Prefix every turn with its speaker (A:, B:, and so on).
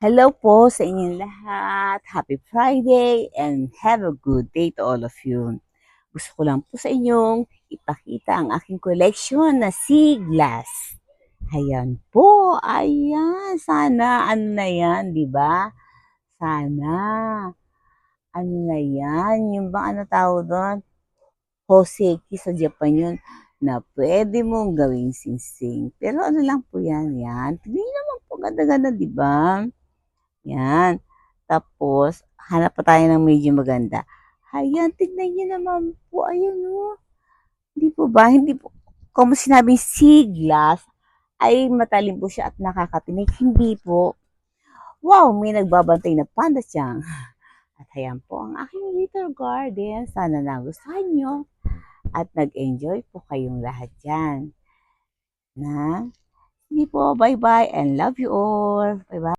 A: Hello po sa inyong lahat. Happy Friday and have a good day to all of you. Gusto ko lang po sa inyong ipakita ang aking collection na sea glass. Ayan po, ayan. Sana ano na yan, di ba? Sana ano na yan, yung bang ano tawag doon? Hoseki sa Japan yun na pwede mong gawing singsing. Pero ano lang po yan. Tignan niyo naman po, ganda-ganda, di ba? Yan. Tapos, hanap pa tayo ng medyo maganda. Ayan, tignan niyo naman po. Ayun, oh. Hindi po ba? Hindi po. Kung sinabing sea glass, ay matalim po siya at nakakatinig. Hindi po. Wow, may nagbabantay na panda siyang. At ayan po ang aking little garden. Sana nagustuhan nyo at nag-enjoy po kayong lahat dyan. Na? Hindi po. Bye-bye and love you all. Bye-bye.